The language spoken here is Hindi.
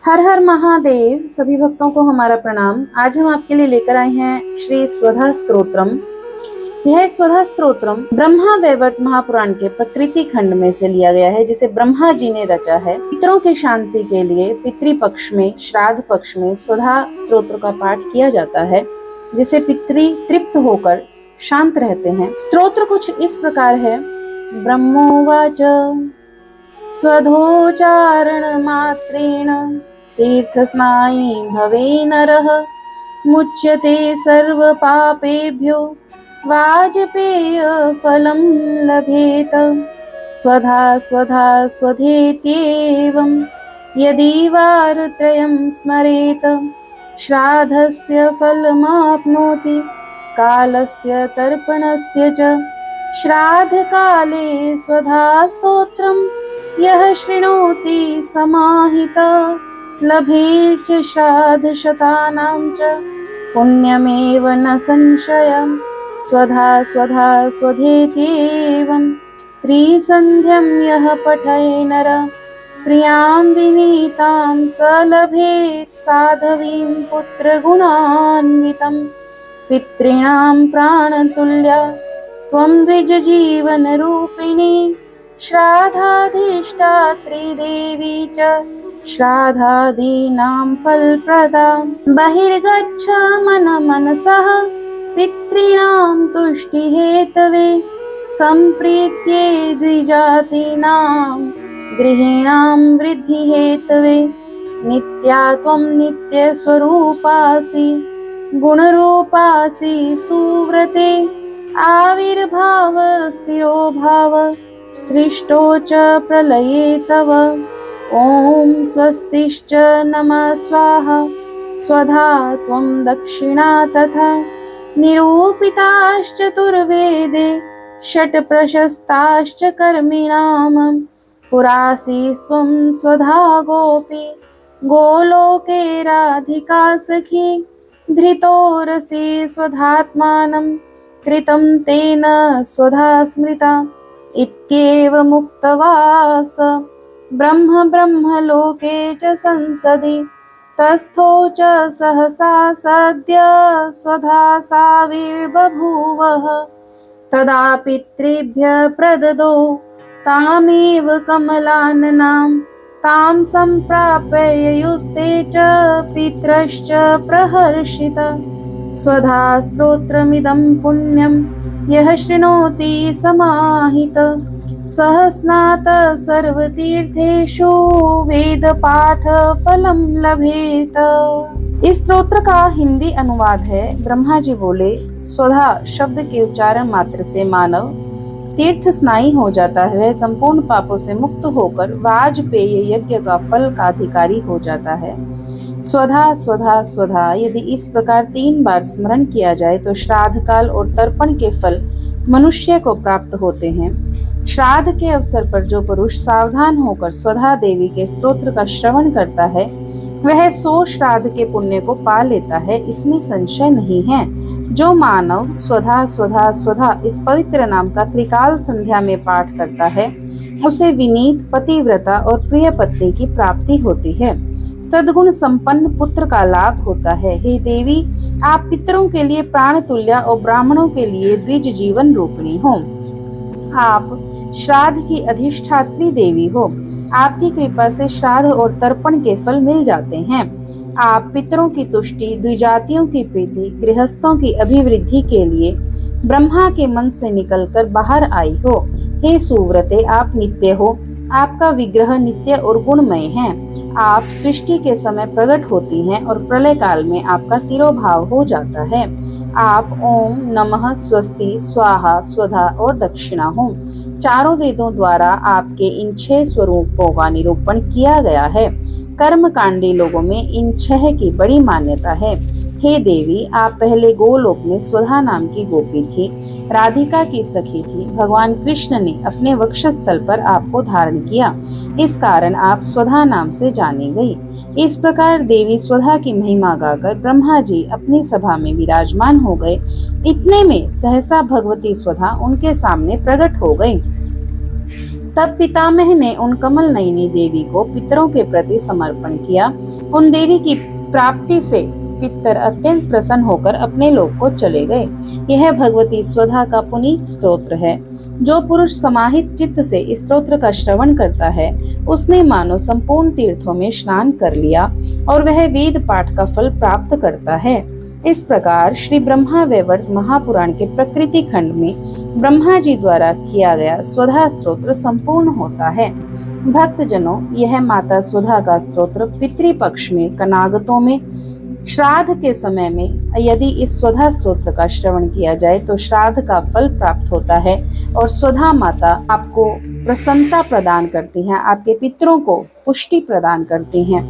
हर हर महादेव। सभी भक्तों को हमारा प्रणाम। आज हम आपके लिए लेकर आए हैं श्री स्वधा स्तोत्रम। यह स्वधा स्तोत्रम ब्रह्मा वैवर्त महापुराण के प्रकृति खंड में से लिया गया है, जिसे ब्रह्मा जी ने रचा है। पितरों के शांति के लिए पितृपक्ष में, श्राद्ध पक्ष में स्वधा स्तोत्र का पाठ किया जाता है, जिसे पितृ तृप्त होकर शांत रहते हैं। स्तोत्र कुछ इस प्रकार है। ब्रह्मोवाच स्वधोच्चारण मात्रेण तीर्थस्नायी भवे नरः मुच्यते सर्व पापेभ्यो वाजपेय फलं लभेत। स्वधा स्वधा स्वधेत्येवं यदि वारत्रयं स्मरेत श्राद्धस्य फलमाप्नोति कालस्य तर्पणस्य च। श्राद्धकाले स्वधा स्तोत्रं यः शृणोति समाहितः लभेत् श्राद्धशतानां च पुण्यमेव न संशयः। स्वधा स्वधा स्वधेत्येवं त्रिसन्ध्यं यः पठेत् नरः प्रियां विनीतां स लभेत् साध्वीं पुत्रगुणान्वितं। पितॄणां प्राणतुल्या त्वं द्विजजीवनरूपिणी श्राद्धाधिष्ठात्री देवी च श्राद्धादीनां फलप्रदा। बहिर्गच्छ मनसः पितॄणां तुष्टिहेतवे सम्प्रीत्यै द्विजातीनां गृहीणां वृद्धिहेतवे। नित्या त्वं नित्यस्वरूपासि गुणरूपासि सुव्रते आविर्भाव स्थिरो भाव सृष्टो च प्रलये तव। ॐ स्वस्तिश्च नमः स्वाहा स्वधा त्वं दक्षिणा तथा निरूपिताश्चतुर्वेदे षट् प्रशस्ताश्च कर्मिणाम्। पुरासीस्त्वं स्वधा गोपी गोलोके राधिका सखी धृतोरसि स्वधात्मानं कृतं तेन स्वधा स्मृता। इत्येवमुक्त्वा स ब्रह्मलोके च संसदि तस्थो च सहसा सद्य स्वधा साविर्बभूवः। तदा पितृभ्यः प्रददौ तामेव कमलाननां तां सम्प्राप्य ययुस्ते च पितरश्च प्रहर्षिता। स्वधा स्तोत्रमिदं पुण्यं यः शृणोति समाहितः सः स्नातः सर्वतीर्थेषु वेदपाठ फलं लभेत। इस स्तोत्र का हिंदी अनुवाद है। ब्रह्मा जी बोले, स्वधा शब्द के उच्चारण मात्र से मानव तीर्थ स्नायी हो जाता है। वह संपूर्ण पापों से मुक्त होकर वाजपेय यज्ञ का फल का अधिकारी हो जाता है। स्वधा स्वधा स्वधा यदि इस प्रकार 3 बार स्मरण किया जाए तो श्राद्ध काल और तर्पण के फल मनुष्य को प्राप्त होते हैं। श्राद्ध के अवसर पर जो पुरुष सावधान होकर स्वधा देवी के स्तोत्र का श्रवण करता है, वह 100 श्राद्ध के पुण्य को पा लेता है, इसमें संशय नहीं है। जो मानव स्वधा स्वधा स्वधा इस पवित्र नाम का त्रिकाल संध्या में पाठ करता है, उसे विनीत, पतिव्रता और प्रिय पत्नी की प्राप्ति होती है। सद्गुण संपन्न पुत्र का लाभ होता है। हे देवी, आप पितरों के लिए प्राण तुल्य और ब्राह्मणों के लिए द्विज जीवन रूपिणी हो। आप श्राद्ध की अधिष्ठात्री देवी हो। आपकी कृपा से श्राद्ध और तर्पण के फल मिल जाते हैं। आप पितरों की तुष्टि, द्विजातियों की प्रीति, गृहस्थों की अभिवृद्धि के लिए ब्रह्मा के मन से निकलकर बाहर आई हो। हे सुव्रते, आप नित्य हो। आपका विग्रह नित्य और गुणमय है। आप सृष्टि के समय प्रकट होती हैं और प्रलय काल में आपका तिरोभाव हो जाता है। आप ओम नमः, स्वस्ति, स्वाहा, स्वधा और दक्षिणा हो। चारों वेदों द्वारा आपके इन 6 स्वरूपों का निरूपण किया गया है। कर्मकांडी लोगों में इन 6 की बड़ी मान्यता है। हे देवी, आप पहले गोलोक में स्वधा नाम की गोपी थी, राधिका की सखी थी। भगवान कृष्ण ने अपने वक्षस्थल पर आपको धारण किया, इस कारण आप स्वधा नाम से जानी गई। इस प्रकार देवी स्वधा की महिमा गाकर ब्रह्मा जी अपनी सभा में विराजमान हो गए। इतने में सहसा भगवती स्वधा उनके सामने प्रकट हो गई। तब पितामह ने उन कमल नयनी देवी को पितरों के प्रति समर्पण किया। उन देवी की प्राप्ति से पितर अत्यंत प्रसन्न होकर अपने लोक को चले गए। यह भगवती स्वधा का पुनीत स्तोत्र है। जो पुरुष समाहित चित्त से इस स्तोत्र का श्रवण करता है, उसने मानो संपूर्ण तीर्थों में स्नान कर लिया और वह वेद पाठ का फल प्राप्त करता है। इस प्रकार श्री ब्रह्मा वैवर्त महापुराण के प्रकृति खंड में ब्रह्मा जी द्वारा किया गया स्वधा स्तोत्र संपूर्ण होता है। भक्तजनों, यह माता स्वधा का स्तोत्र पितृपक्ष में कनागतों में श्राद्ध के समय में यदि इस स्वधा स्तोत्र का श्रवण किया जाए तो श्राद्ध का फल प्राप्त होता है और स्वधा माता आपको प्रसन्नता प्रदान करती हैं, आपके पितरों को पुष्टि प्रदान करती हैं।